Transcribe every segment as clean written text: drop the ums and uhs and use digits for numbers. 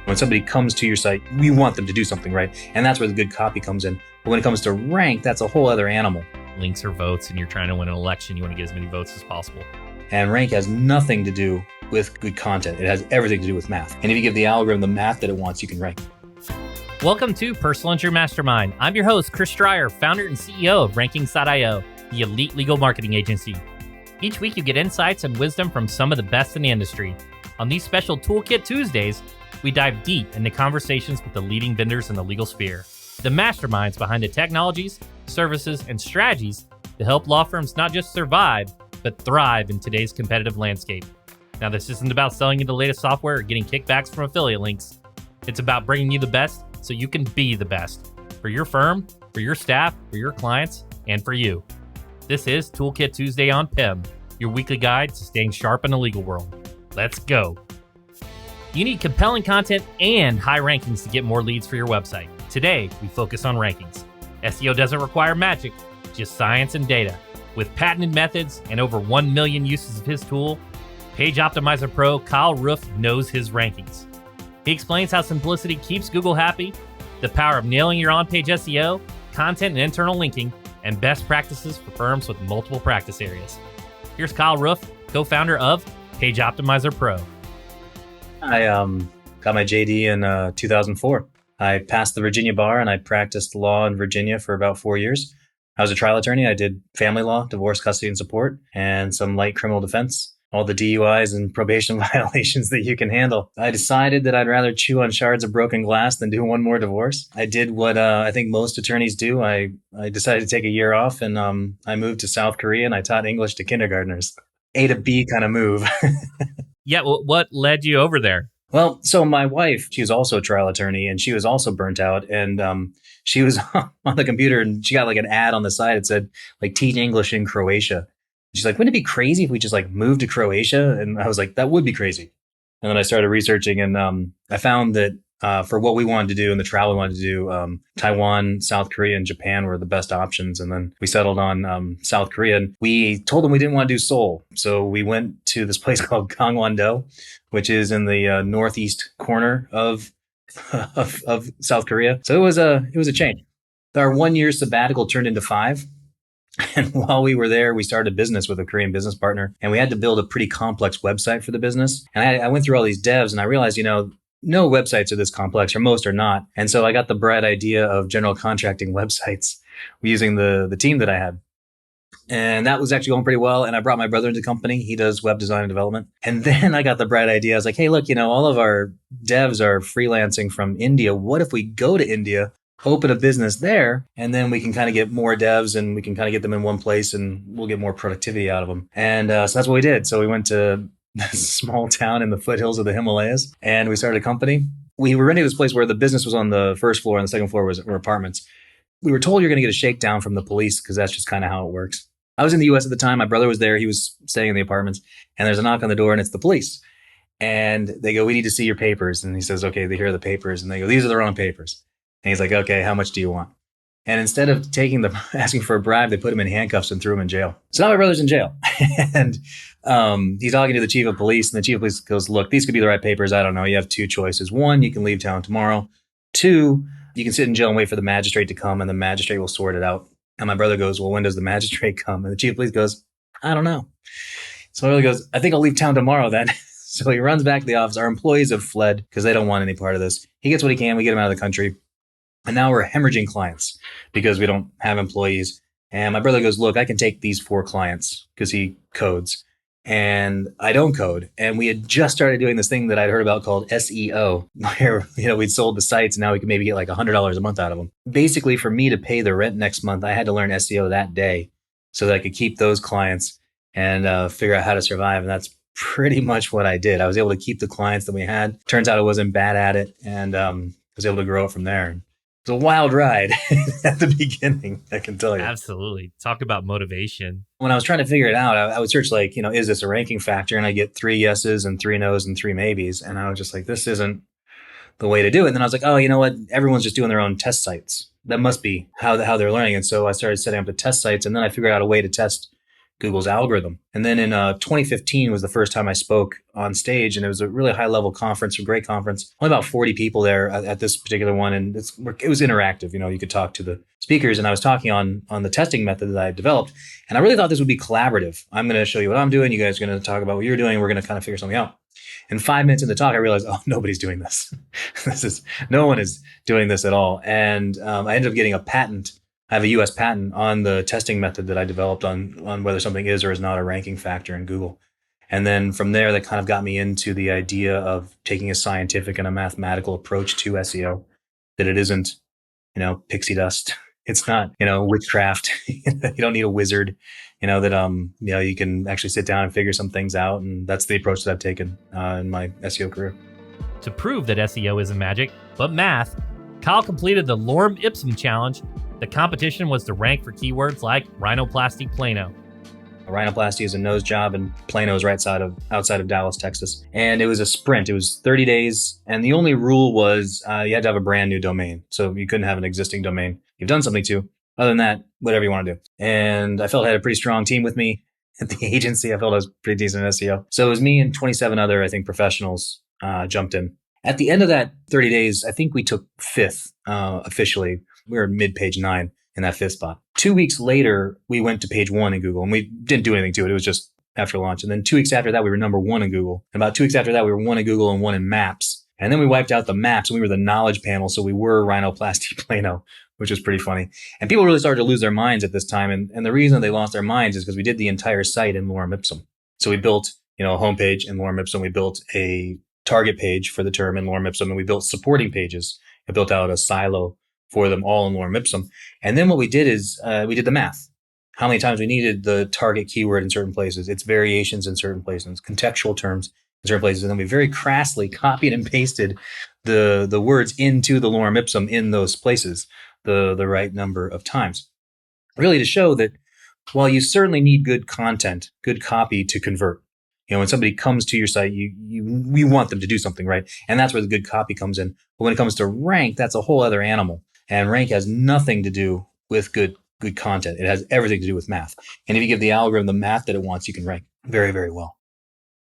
When somebody comes to your site, we want them to do something, right? And that's where the good copy comes in. But when it comes to rank, that's a whole other animal. Links are votes, and you're trying to win an election. You want to get as many votes as possible. And rank has nothing to do with good content. It has everything to do with math. And if you give the algorithm the math that it wants, you can rank. Welcome to Personal Injury Mastermind. I'm your host, Chris Stryer, founder and CEO of Rankings.io, the elite legal marketing agency. Each week, you get insights and wisdom from some of the best in the industry. On these special Toolkit Tuesdays, we dive deep into conversations with the leading vendors in the legal sphere, the masterminds behind the technologies, services, and strategies to help law firms not just survive, but thrive in today's competitive landscape. Now, this isn't about selling you the latest software or getting kickbacks from affiliate links. It's about bringing you the best so you can be the best for your firm, for your staff, for your clients, and for you. This is Toolkit Tuesday on PIM, your weekly guide to staying sharp in the legal world. Let's go. You need compelling content and high rankings to get more leads for your website. Today, we focus on rankings. SEO doesn't require magic, just science and data. With patented methods and over 1 million uses of his tool, Page Optimizer Pro Kyle Roof knows his rankings. He explains how simplicity keeps Google happy, the power of nailing your on-page SEO, content and internal linking, and best practices for firms with multiple practice areas. Here's Kyle Roof, co-founder of Page Optimizer Pro. I got my JD in 2004. I passed the Virginia bar and I practiced law in Virginia for about 4 years. I was a trial attorney. I did family law, divorce, custody, and support, and some light criminal defense, all the DUIs and probation violations that you can handle. I decided that I'd rather chew on shards of broken glass than do one more divorce. I did what I think most attorneys do. I decided to take a year off and I moved to South Korea and I taught English to kindergartners. A to B kind of move. Yeah, what led you over there? Well, so my wife, she was also a trial attorney and she was also burnt out. And she was on the computer and she got like an ad on the side. It said like teach English in Croatia. She's like, wouldn't it be crazy if we just like moved to Croatia? And I was like, that would be crazy. And then I started researching and I found that for what we wanted to do and the travel we wanted to do, Taiwan, South Korea, and Japan were the best options. And then we settled on South Korea. And we told them we didn't want to do Seoul. So we went to this place called Gangwon-do, which is in the northeast corner of South Korea. So it was a change. Our 1 year sabbatical turned into 5. And while we were there, we started a business with a Korean business partner. And we had to build a pretty complex website for the business. And I went through all these devs and I realized, no websites are this complex, or most are not. And so I got the bright idea of general contracting websites using the team that I had. And that was actually going pretty well. And I brought my brother into the company. He does web design and development. And then I got the bright idea. I was like, hey, look, all of our devs are freelancing from India. What if we go to India, open a business there, and then we can kind of get more devs and we can kind of get them in one place and we'll get more productivity out of them. And so that's what we did. So we went to this small town in the foothills of the Himalayas and we started a company. We were renting this place where the business was on the first floor and the second floor were apartments. We were told you're going to get a shakedown from the police because that's just kind of how it works. I was in the US at the time. My brother was there. He was staying in the apartments and there's a knock on the door and it's the police. And they go, we need to see your papers. And he says, okay, here are the papers. And they go, these are the wrong papers. And he's like, okay, how much do you want? And instead of asking for a bribe, they put him in handcuffs and threw him in jail. So now my brother's in jail. And he's talking to the chief of police. And the chief of police goes, look, these could be the right papers. I don't know. You have 2 choices. 1, you can leave town tomorrow. 2, you can sit in jail and wait for the magistrate to come and the magistrate will sort it out. And my brother goes, well, when does the magistrate come? And the chief of police goes, I don't know. So my brother goes, I think I'll leave town tomorrow then. So he runs back to the office. Our employees have fled because they don't want any part of this. He gets what he can. We get him out of the country. And now we're hemorrhaging clients because we don't have employees. And my brother goes, look, I can take these 4 clients because he codes and I don't code. And we had just started doing this thing that I'd heard about called SEO, where, we'd sold the sites and now we could maybe get like $100 a month out of them. Basically, for me to pay the rent next month, I had to learn SEO that day so that I could keep those clients and figure out how to survive. And that's pretty much what I did. I was able to keep the clients that we had. Turns out I wasn't bad at it and was able to grow it from there. It's a wild ride at the beginning, I can tell you. Absolutely. Talk about motivation. When I was trying to figure it out, I would search like, is this a ranking factor? And I get 3 yeses and 3 nos and 3 maybes. And I was just like, this isn't the way to do it. And then I was like, oh, you know what? Everyone's just doing their own test sites. That must be how they're learning. And so I started setting up the test sites. And then I figured out a way to test Google's algorithm. And then in 2015 was the first time I spoke on stage, and it was a really high level conference, a great conference. Only about 40 people there at this particular one, and it was interactive. You know, you could talk to the speakers, and I was talking on the testing method that I developed, and I really thought this would be collaborative. I'm going to show you what I'm doing. You guys are going to talk about what you're doing. We're going to kind of figure something out. And 5 minutes in the talk, I realized, oh, nobody's doing this. No one is doing this at all. And I ended up getting a patent. I have a US patent on the testing method that I developed on whether something is or is not a ranking factor in Google. And then from there, that kind of got me into the idea of taking a scientific and a mathematical approach to SEO, that it isn't, pixie dust. It's not, witchcraft. You don't need a wizard, that, you can actually sit down and figure some things out. And that's the approach that I've taken in my SEO career. To prove that SEO isn't magic, but math, Kyle completed the Lorem Ipsum challenge. The competition was to rank for keywords like rhinoplasty Plano. A rhinoplasty is a nose job, and Plano is outside of Dallas, Texas. And it was a sprint. It was 30 days. And the only rule was you had to have a brand new domain. So you couldn't have an existing domain you've done something to. Other than that, whatever you want to do. And I felt I had a pretty strong team with me at the agency. I felt I was pretty decent at SEO. So it was me and 27 other, I think, professionals jumped in. At the end of that 30 days, I think we took fifth officially. We were mid-page 9 in that fifth spot. 2 weeks later, we went to page 1 in Google, and we didn't do anything to it. It was just after launch. And then 2 weeks after that, we were number 1 in Google. And about 2 weeks after that, we were 1 in Google and 1 in Maps. And then we wiped out the Maps, and we were the knowledge panel. So we were rhinoplasty Plano, which was pretty funny. And people really started to lose their minds at this time. And the reason they lost their minds is because we did the entire site in Lorem Ipsum. So we built, a homepage in Lorem Ipsum. We built a target page for the term in Lorem Ipsum, and we built supporting pages. I built out a silo for them all in Lorem Ipsum. And then what we did is we did the math. How many times we needed the target keyword in certain places, its variations in certain places, contextual terms in certain places. And then we very crassly copied and pasted the words into the Lorem Ipsum in those places the right number of times. Really to show that while you certainly need good content, good copy to convert, when somebody comes to your site, you want them to do something, right? And that's where the good copy comes in. But when it comes to rank, that's a whole other animal. And rank has nothing to do with good content. It has everything to do with math. And if you give the algorithm the math that it wants, you can rank very, very well.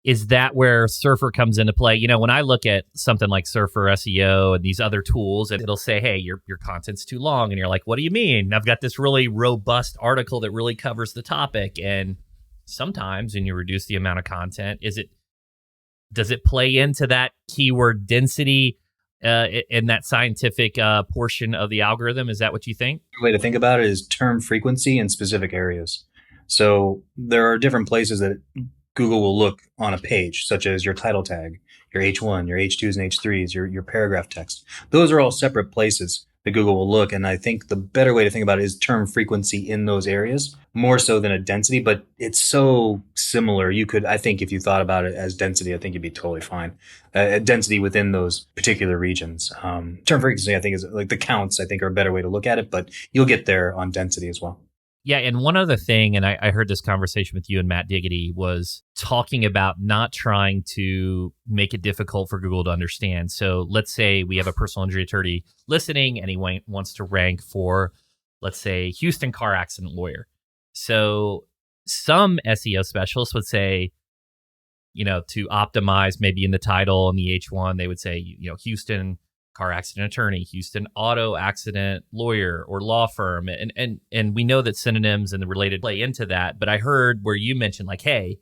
Is that where Surfer comes into play? When I look at something like Surfer SEO and these other tools, and it'll say, hey, your content's too long. And you're like, what do you mean? I've got this really robust article that really covers the topic. And sometimes when you reduce the amount of content, does it play into that keyword density in that scientific portion of the algorithm? Is that what you think? The way to think about it is term frequency in specific areas. So there are different places that Google will look on a page, such as your title tag, your H1, your H2s and H3s, your paragraph text. Those are all separate places that Google will look. And I think the better way to think about it is term frequency in those areas, more so than a density, but it's so similar. I think if you thought about it as density, I think you'd be totally fine. Density within those particular regions. Term frequency, I think, is like the counts, I think, are a better way to look at it, but you'll get there on density as well. Yeah, and one other thing, and I heard this conversation with you and Matt Diggity, was talking about not trying to make it difficult for Google to understand. So let's say we have a personal injury attorney listening, and he wants to rank for, let's say, Houston car accident lawyer. So some SEO specialists would say, to optimize maybe in the title and the H1, they would say, Houston car accident attorney, Houston auto accident lawyer or law firm. And we know that synonyms and the related play into that. But I heard where you mentioned like, hey,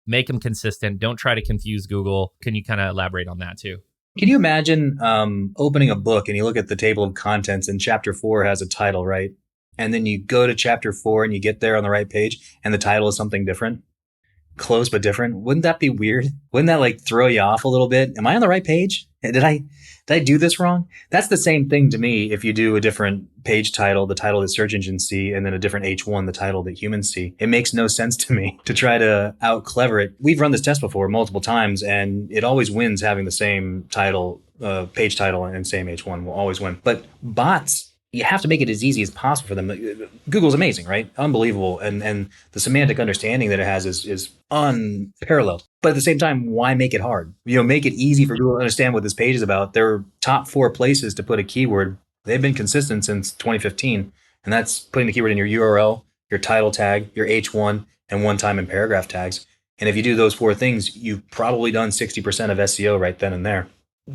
make them consistent. Don't try to confuse Google. Can you kind of elaborate on that too? Can you imagine opening a book and you look at the table of contents and chapter 4 has a title, right? And then you go to chapter 4 and you get there on the right page and the title is something different, close but different. Wouldn't that be weird? Wouldn't that like throw you off a little bit? Am I on the right page? Did I do this wrong? That's the same thing to me if you do a different page title, the title that search engines see, and then a different H1, the title that humans see. It makes no sense to me to try to out clever it. We've run this test before multiple times, and it always wins having the same title, page title, and same H1 will always win. But bots, you have to make it as easy as possible for them. Google's amazing, right? Unbelievable. And the semantic understanding that it has is unparalleled. But at the same time, why make it hard? Make it easy for Google to understand what this page is about. There are top 4 places to put a keyword. They've been consistent since 2015. And that's putting the keyword in your URL, your title tag, your H1, and one time in paragraph tags. And if you do those four things, you've probably done 60% of SEO right then and there.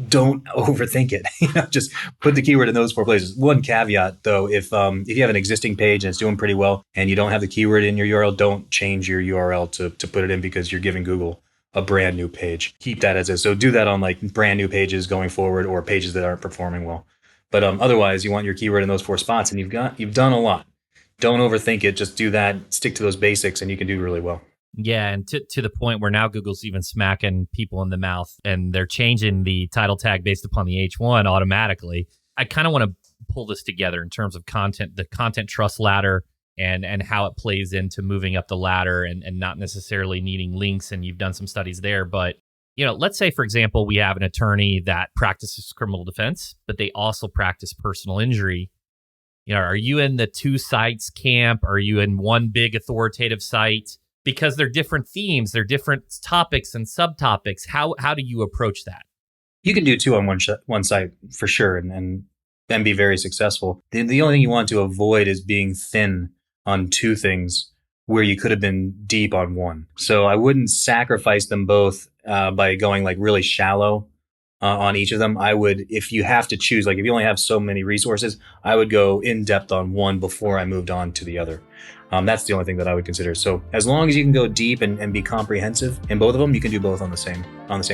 Don't overthink it. Just put the keyword in those four places. One caveat though, if you have an existing page and it's doing pretty well and you don't have the keyword in your URL, don't change your URL to put it in, because you're giving Google a brand new page. Keep that as is. So do that on like brand new pages going forward, or pages that aren't performing well. But otherwise, you want your keyword in those four spots, and you've done a lot. Don't overthink it. Just do that. Stick to those basics, and you can do really well. Yeah, and to the point where now Google's even smacking people in the mouth, and they're changing the title tag based upon the H1 automatically. I kind of want to pull this together in terms of content, the content trust ladder, and how it plays into moving up the ladder, and not necessarily needing links. And you've done some studies there, but let's say, for example, we have an attorney that practices criminal defense, but they also practice personal injury. Are you in the two sites camp? Are you in one big authoritative site? Because they're different themes, they're different topics and subtopics. How do you approach that? You can do two on one site for sure, and be very successful. The only thing you want to avoid is being thin on two things where you could have been deep on one. So I wouldn't sacrifice them both by going like really shallow on each of them. I would, if you have to choose, like if you only have so many resources, I would go in depth on one before I moved on to the other. That's the only thing that I would consider. So as long as you can go deep and be comprehensive in both of them, you can do both on the same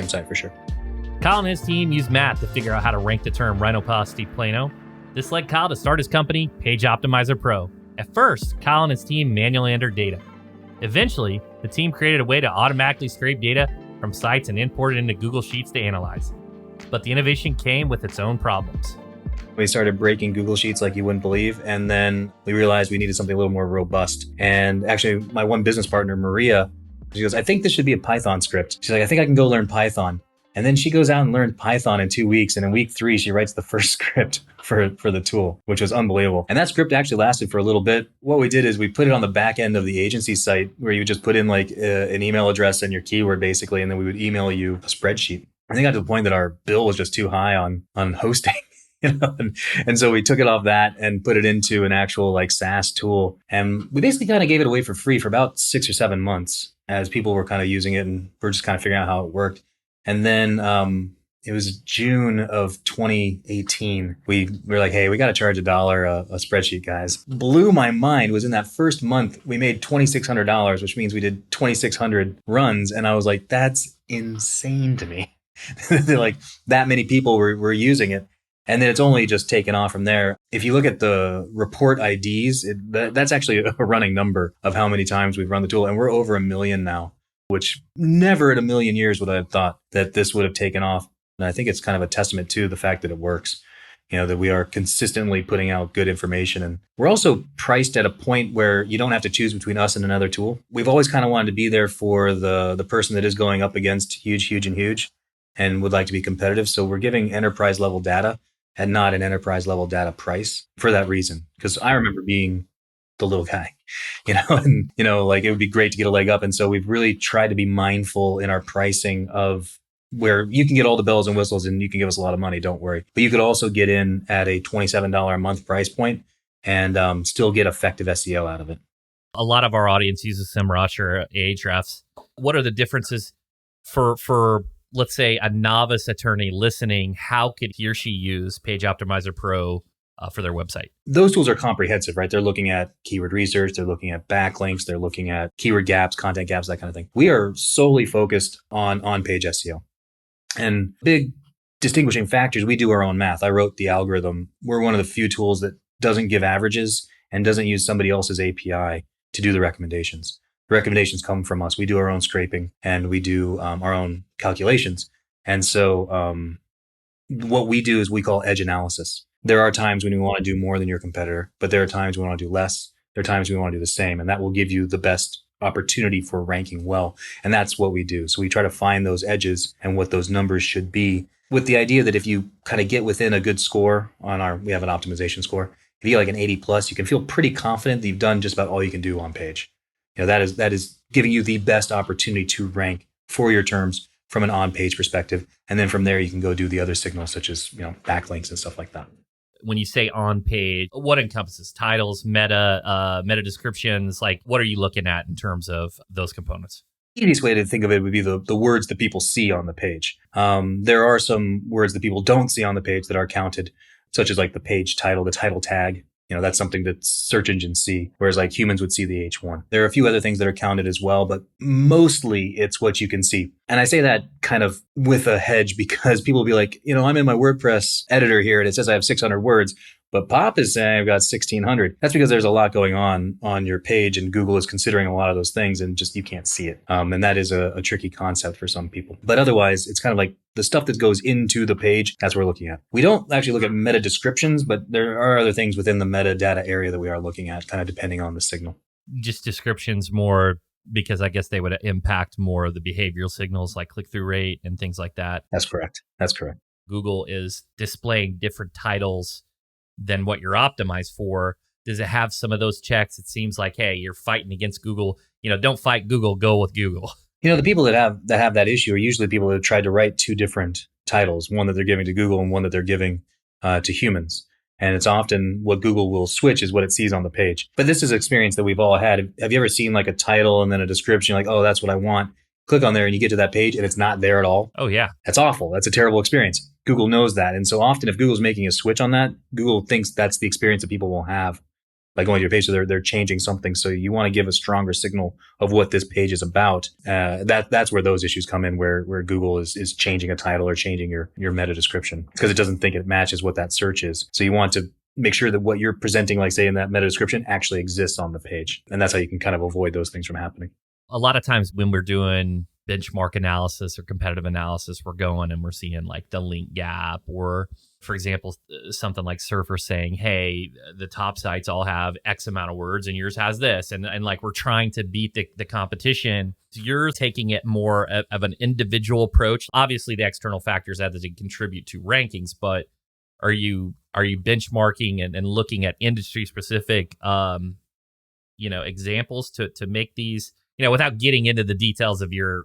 site for sure. Kyle and his team used math to figure out how to rank the term rhinoplasty plano. This led Kyle to start his company, Page Optimizer Pro. At first, Kyle and his team manually entered data. Eventually, the team created a way to automatically scrape data from sites and import it into Google Sheets to analyze. But the innovation came with its own problems. We started breaking Google Sheets like you wouldn't believe. And then we realized we needed something a little more robust. And actually, my one business partner, Maria, she goes, I think this should be a Python script. She's like, I think I can go learn Python. And then she goes out and learned Python in 2 weeks. And in week 3, she writes the first script for the tool, which was unbelievable. And that script actually lasted for a little bit. What we did is we put it on the back end of the agency site, where you would just put in like an email address and your keyword basically. And then we would email you a spreadsheet. I think got to the point that our bill was just too high on hosting. And so we took it off that and put it into an actual like SaaS tool. And we basically kind of gave it away for free for about 6 or 7 months as people were kind of using it, and we're just kind of figuring out how it worked. And then it was June of 2018. We were like, hey, we got to charge $1 a spreadsheet, guys. Blew my mind was in that first month, we made $2,600, which means we did 2,600 runs. And I was like, that's insane to me. Like that many people were using it. And then it's only just taken off from there. If you look at the report IDs, that's actually a running number of how many times we've run the tool. And we're over 1 million now, which never in a million years would I have thought that this would have taken off. And I think it's kind of a testament to the fact that it works, that we are consistently putting out good information. And we're also priced at a point where you don't have to choose between us and another tool. We've always kind of wanted to be there for the person that is going up against huge and would like to be competitive. So we're giving enterprise level data and not an enterprise level data price for that reason. Because I remember being the little guy, and, like it would be great to get a leg up. And so we've really tried to be mindful in our pricing of where you can get all the bells and whistles and you can give us a lot of money, don't worry. But you could also get in at a $27 a month price point and still get effective SEO out of it. A lot of our audience uses SEMrush or Ahrefs. What are the differences for let's say a novice attorney listening? How could he or she use Page Optimizer Pro for their website? Those tools are comprehensive, right? They're looking at keyword research, they're looking at backlinks, they're looking at keyword gaps, content gaps, that kind of thing. We are solely focused on on-page SEO. And big distinguishing factors, we do our own math. I wrote the algorithm. We're one of the few tools that doesn't give averages and doesn't use somebody else's API to do the recommendations. The recommendations come from us. We do our own scraping and we do our own calculations. And so what we do is we call edge analysis. There are times when we want to do more than your competitor, but there are times we want to do less. There are times we want to do the same, and that will give you the best opportunity for ranking well. And that's what we do. So we try to find those edges and what those numbers should be, with the idea that if you kind of get within a good score on we have an optimization score. If you get like an 80 plus, you can feel pretty confident that you've done just about all you can do on page. That is giving you the best opportunity to rank for your terms from an on-page perspective. And then from there, you can go do the other signals such as, backlinks and stuff like that. when you say on page, what encompasses titles, meta descriptions? Like, what are you looking at in terms of those components? Easiest way to think of it would be the words that people see on the page. There are some words that people don't see on the page that are counted, such as like the page title, the title tag. That's something that search engines see, whereas like humans would see the H1. There are a few other things that are counted as well, but mostly it's what you can see. And I say that kind of with a hedge because people will be like, I'm in my WordPress editor here and it says I have 600 words. But Pop is saying I've got 1,600. That's because there's a lot going on your page, and Google is considering a lot of those things, and just you can't see it. And that is a tricky concept for some people. But otherwise, it's kind of like the stuff that goes into the page. That's what we're looking at. We don't actually look at meta descriptions, but there are other things within the metadata area that we are looking at, kind of depending on the signal. Just descriptions more because I guess they would impact more of the behavioral signals like click-through rate and things like that. That's correct. Google is displaying different titles than what you're optimized for. Does it have some of those checks? It seems like, hey, you're fighting against Google. Don't fight Google, go with Google. The people that have that issue are usually people that have tried to write two different titles, one that they're giving to Google and one that they're giving to humans. And it's often what Google will switch is what it sees on the page. But this is an experience that we've all had. Have you ever seen like a title and then a description, like, oh, that's what I want? Click on there and you get to that page and it's not there at all. Oh, yeah. That's awful. That's a terrible experience. Google knows that. And so often if Google's making a switch on that, Google thinks that's the experience that people will have by going to your page. So they're changing something. So you want to give a stronger signal of what this page is about. That's where those issues come in, where Google is changing a title or changing your meta description because it doesn't think it matches what that search is. So you want to make sure that what you're presenting, like say in that meta description, actually exists on the page. And that's how you can kind of avoid those things from happening. A lot of times when we're doing benchmark analysis or competitive analysis, we're going and we're seeing like the link gap or, for example, something like Surfer saying, hey, the top sites all have X amount of words and yours has this. And like we're trying to beat the competition. So you're taking it more of an individual approach. Obviously, the external factors have to contribute to rankings, but are you benchmarking and looking at industry specific examples to make these, without getting into the details of your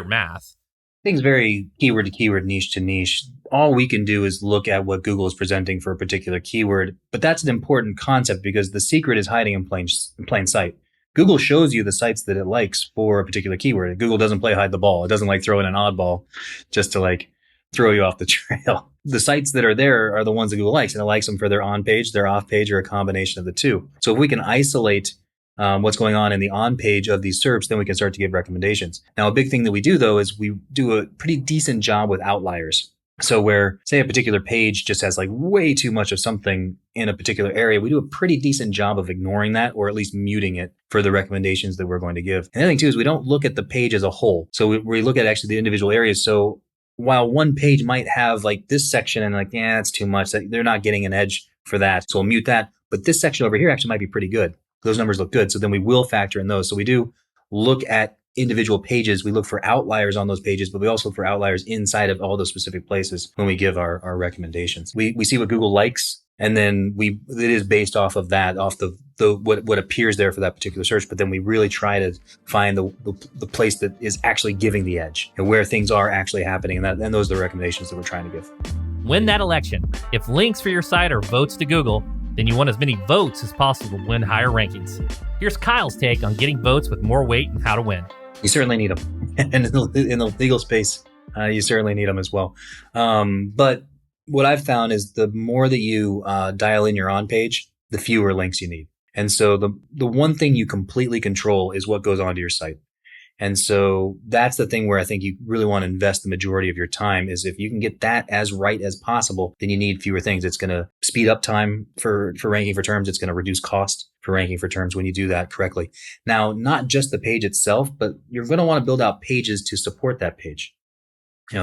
math? Things very keyword to keyword, niche to niche. All we can do is look at what Google is presenting for a particular keyword. But that's an important concept because the secret is hiding in plain sight. Google shows you the sites that it likes for a particular keyword. Google doesn't play hide the ball. It doesn't like throw in an oddball just to like throw you off the trail. The sites that are there are the ones that Google likes, and it likes them for their on page, their off page, or a combination of the two. So if we can isolate what's going on in the on page of these SERPs, then we can start to give recommendations. Now, a big thing that we do, though, is we do a pretty decent job with outliers. So where, say, a particular page just has like way too much of something in a particular area, we do a pretty decent job of ignoring that or at least muting it for the recommendations that we're going to give. And the other thing, too, is we don't look at the page as a whole. So we look at actually the individual areas. So while one page might have like this section and like, yeah, that's too much, they're not getting an edge for that. So we'll mute that. But this section over here actually might be pretty good. Those numbers look good. So then we will factor in those. So we do look at individual pages. We look for outliers on those pages, but we also look for outliers inside of all those specific places when we give our recommendations. We see what Google likes, and then it is based off of that, off the what appears there for that particular search. But then we really try to find the place that is actually giving the edge and where things are actually happening. And those are the recommendations that we're trying to give. Win that election. If links for your site are votes to Google, then you want as many votes as possible to win higher rankings. Here's Kyle's take on getting votes with more weight and how to win. You certainly need them. And in the legal space, you certainly need them as well. But what I've found is the more that you dial in your on page, the fewer links you need. And so the one thing you completely control is what goes onto your site. And so that's the thing where I think you really want to invest the majority of your time is if you can get that as right as possible, then you need fewer things. It's going to speed up time for ranking for terms. It's going to reduce cost for ranking for terms when you do that correctly. Now, not just the page itself, but you're going to want to build out pages to support that page.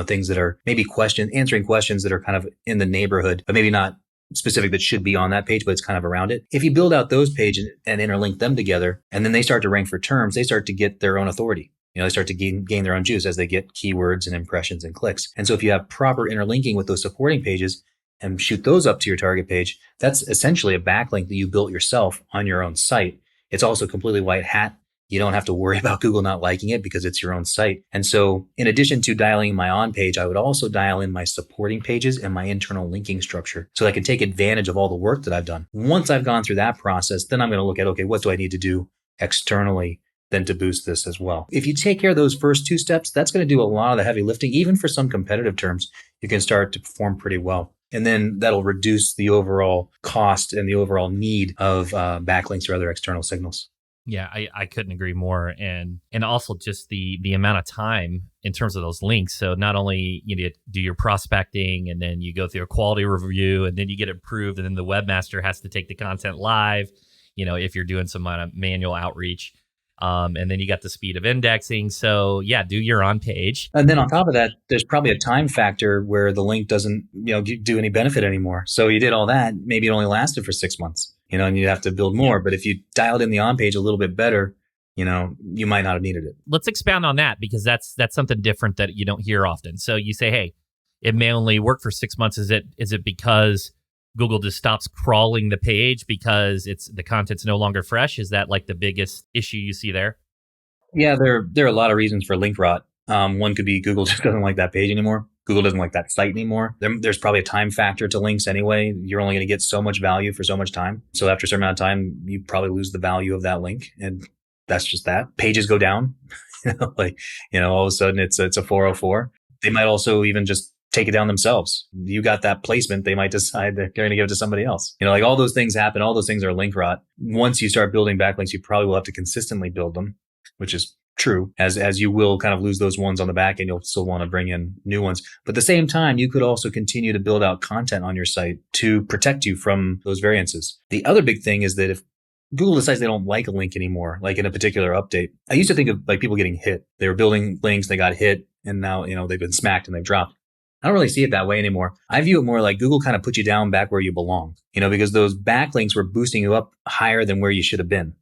Things that are maybe answering questions that are kind of in the neighborhood, but maybe not specific that should be on that page, but it's kind of around it. If you build out those pages and interlink them together, and then they start to rank for terms, they start to get their own authority. They start to gain their own juice as they get keywords and impressions and clicks. And so if you have proper interlinking with those supporting pages and shoot those up to your target page, that's essentially a backlink that you built yourself on your own site. It's also completely white hat. You don't have to worry about Google not liking it because it's your own site. And so in addition to dialing my on page, I would also dial in my supporting pages and my internal linking structure so I can take advantage of all the work that I've done. Once I've gone through that process, then I'm going to look at, okay, what do I need to do externally then to boost this as well? If you take care of those first two steps, that's going to do a lot of the heavy lifting. Even for some competitive terms, you can start to perform pretty well. And then that'll reduce the overall cost and the overall need of backlinks or other external signals. Yeah, I couldn't agree more, and also just the amount of time in terms of those links. So not only you need to do your prospecting, and then you go through a quality review, and then you get it approved, and then the webmaster has to take the content live. If you're doing some kind of manual outreach, and then you got the speed of indexing. So yeah, do your on page, and then on top of that, there's probably a time factor where the link doesn't do any benefit anymore. So you did all that, maybe it only lasted for 6 months. And you have to build more. But if you dialed in the on page a little bit better, you might not have needed it. Let's expound on that, because that's something different that you don't hear often. So you say, hey, it may only work for 6 months. Is it because Google just stops crawling the page because the content's no longer fresh? Is that like the biggest issue you see there? Yeah, there are a lot of reasons for link rot. One could be Google just doesn't like that page anymore. Google doesn't like that site anymore. There's probably a time factor to links anyway. You're only going to get so much value for so much time. So after a certain amount of time, you probably lose the value of that link. And that's just that. Pages go down. All of a sudden it's a 404. They might also even just take it down themselves. You got that placement. They might decide they're going to give it to somebody else. All those things happen. All those things are link rot. Once you start building backlinks, you probably will have to consistently build them, which is true, as you will kind of lose those ones on the back end. You'll still want to bring in new ones. But at the same time, you could also continue to build out content on your site to protect you from those variances. The other big thing is that if Google decides they don't like a link anymore, like in a particular update, I used to think of like people getting hit. They were building links, they got hit, and now, they've been smacked and they've dropped. I don't really see it that way anymore. I view it more like Google kind of put you down back where you belong, because those backlinks were boosting you up higher than where you should have been.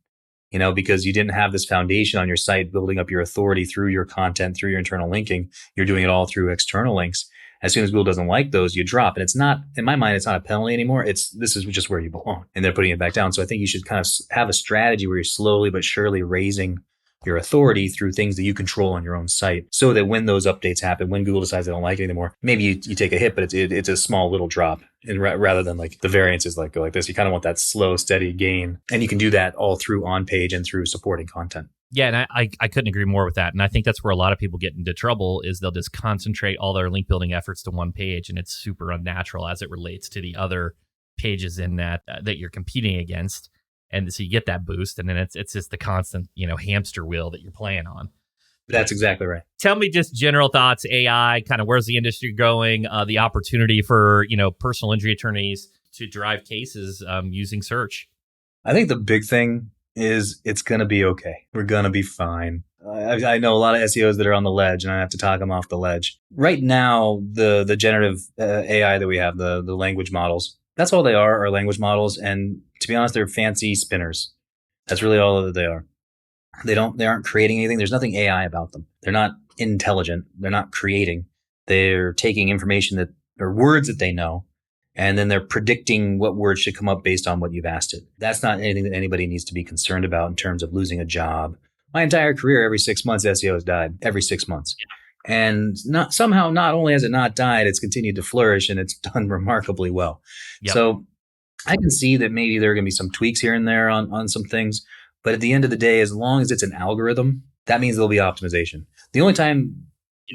Because you didn't have this foundation on your site building up your authority through your content, through your internal linking. You're doing it all through external links. As soon as Google doesn't like those, you drop. And it's not, in my mind, it's not a penalty anymore. This is just where you belong. And they're putting it back down. So I think you should kind of have a strategy where you're slowly but surely raising your authority through things that you control on your own site, so that when those updates happen, when Google decides they don't like it anymore, maybe you take a hit, but it's a small little drop, and rather than like the variances go like this. You kind of want that slow, steady gain, and you can do that all through on page and through supporting content. Yeah, and I couldn't agree more with that. And I think that's where a lot of people get into trouble, is they'll just concentrate all their link building efforts to one page, and it's super unnatural as it relates to the other pages in that you're competing against. And so you get that boost, and then it's just the constant, hamster wheel that you're playing on. That's exactly right. Tell me just general thoughts, AI, kind of where's the industry going, the opportunity for, personal injury attorneys to drive cases using search. I think the big thing is it's going to be okay. We're going to be fine. I know a lot of SEOs that are on the ledge, and I have to talk them off the ledge. Right now, the generative AI that we have, the language models, that's all they are language models. And to be honest, they're fancy spinners. That's really all that they are. They aren't creating anything. There's nothing AI about them. They're not intelligent. They're not creating. They're taking information or words that they know, and then they're predicting what words should come up based on what you've asked it. That's not anything that anybody needs to be concerned about in terms of losing a job. My entire career, every 6 months, SEO has died. Every 6 months. And not only has it not died, it's continued to flourish, and it's done remarkably well. Yep. So I can see that maybe there are going to be some tweaks here and there on some things. But at the end of the day, as long as it's an algorithm, that means there'll be optimization. The only time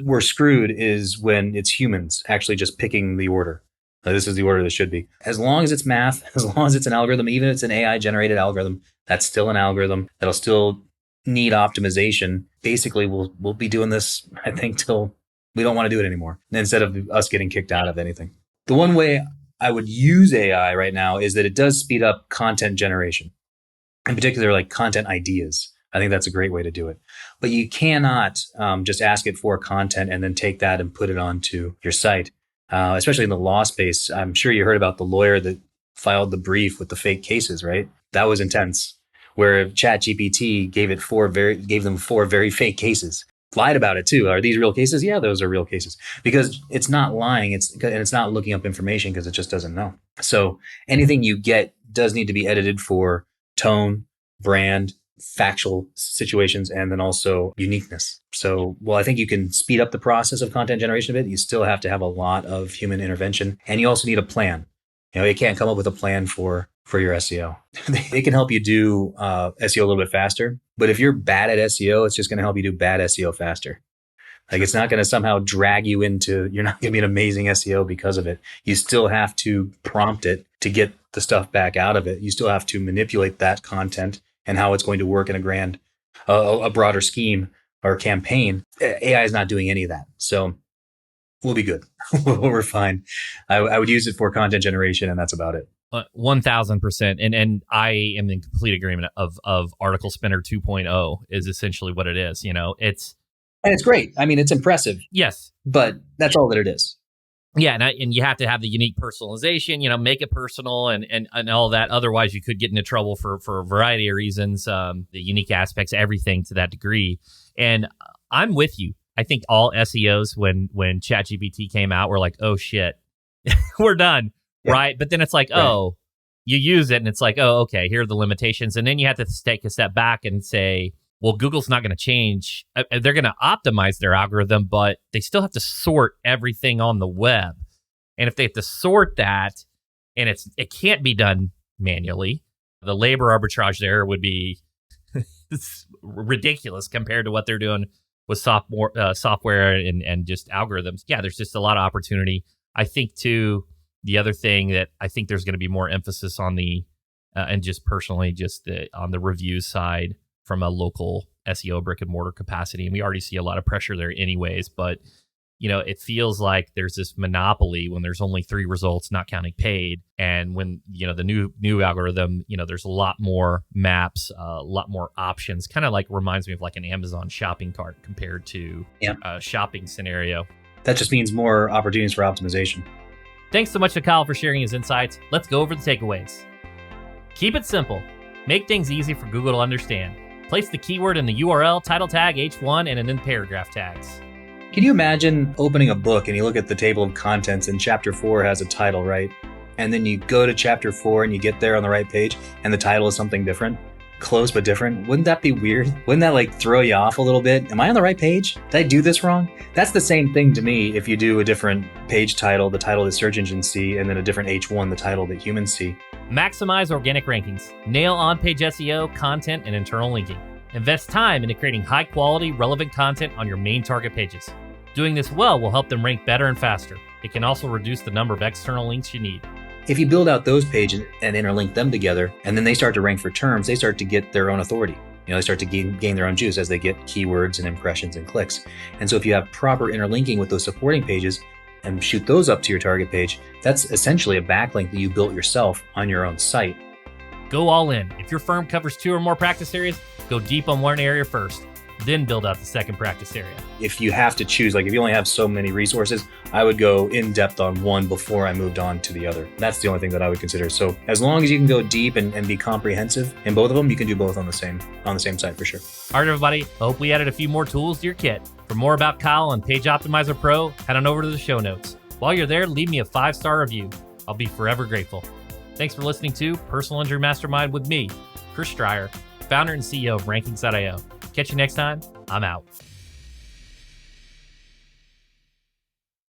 we're screwed is when it's humans actually just picking the order. This is the order that should be. As long as it's math, as long as it's an algorithm, even if it's an AI-generated algorithm, that's still an algorithm. That'll still need optimization. Basically, we'll be doing this, I think, till we don't want to do it anymore, instead of us getting kicked out of anything. The one way I would use AI right now is that it does speed up content generation, in particular, like content ideas. I think that's a great way to do it. But you cannot just ask it for content and then take that and put it onto your site, especially in the law space. I'm sure you heard about the lawyer that filed the brief with the fake cases, right? That was intense. Where ChatGPT gave them four very fake cases, lied about it too. Are these real cases? Yeah, those are real cases, because it's not lying. It's not looking up information because it just doesn't know. So anything you get does need to be edited for tone, brand, factual situations and then also uniqueness. So, while I think you can speed up the process of content generation a bit, you still have to have a lot of human intervention, and you also need a plan. You can't come up with a plan for your SEO. They can help you do SEO a little bit faster, but if you're bad at SEO, it's just going to help you do bad SEO faster. Like, it's not going to somehow drag you into, you're not going to be an amazing SEO because of it. You still have to prompt it to get the stuff back out of it. You still have to manipulate that content and how it's going to work in a broader scheme or campaign. AI is not doing any of that. So we'll be good. We're fine. I would use it for content generation, and that's about it. 1000%. And I am in complete agreement of Article Spinner 2.0 is essentially what it is. And it's great. I mean, it's impressive. Yes. But that's all that it is. Yeah, and you have to have the unique personalization, make it personal and all that. Otherwise, you could get into trouble for a variety of reasons, the unique aspects, everything to that degree. And I'm with you. I think all SEOs, when ChatGPT came out, were like, oh, shit, we're done, yeah. Right? But then it's like, right. Oh, you use it, and it's like, oh, okay, here are the limitations. And then you have to take a step back and say, well, Google's not going to change. They're going to optimize their algorithm, but they still have to sort everything on the web. And if they have to sort that, and it can't be done manually, the labor arbitrage there would be ridiculous compared to what they're doing with software and just algorithms. Yeah, there's just a lot of opportunity. I think, too, the other thing that I think there's going to be more emphasis on and just personally, on the reviews side, from a local SEO brick and mortar capacity. And we already see a lot of pressure there anyways, but it feels like there's this monopoly when there's only 3 results, not counting paid. And when, the new algorithm, there's a lot more maps, a lot more options, kind of like reminds me of like an Amazon shopping cart compared to a shopping scenario. That just means more opportunities for optimization. Thanks so much to Kyle for sharing his insights. Let's go over the takeaways. Keep it simple. Make things easy for Google to understand. Place the keyword in the URL, title tag, H1, and then paragraph tags. Can you imagine opening a book and you look at the table of contents and chapter 4 has a title, right? And then you go to chapter 4 and you get there on the right page and the title is something different, close but different. Wouldn't that be weird? Wouldn't that throw you off a little bit? Am I on the right page? Did I do this wrong? That's the same thing to me if you do a different page title, the title that search engines see, and then a different H1, the title that humans see. Maximize organic rankings. Nail on-page SEO, content, and internal linking. Invest time into creating high-quality, relevant content on your main target pages. Doing this well will help them rank better and faster. It can also reduce the number of external links you need. If you build out those pages and interlink them together, and then they start to rank for terms, they start to get their own authority. They start to gain their own juice as they get keywords and impressions and clicks. And so if you have proper interlinking with those supporting pages and shoot those up to your target page, that's essentially a backlink that you built yourself on your own site. Go all in. If your firm covers 2 or more practice areas, go deep on one area first, then build out the second practice area. If you have to choose, if you only have so many resources, I would go in depth on one before I moved on to the other. That's the only thing that I would consider. So as long as you can go deep and be comprehensive in both of them, you can do both on the same site for sure. All right, everybody. I hope we added a few more tools to your kit. For more about Kyle and Page Optimizer Pro, head on over to the show notes. While you're there, leave me a 5-star review. I'll be forever grateful. Thanks for listening to Personal Injury Mastermind with me, Chris Stryer, founder and CEO of Rankings.io. Catch you next time. I'm out.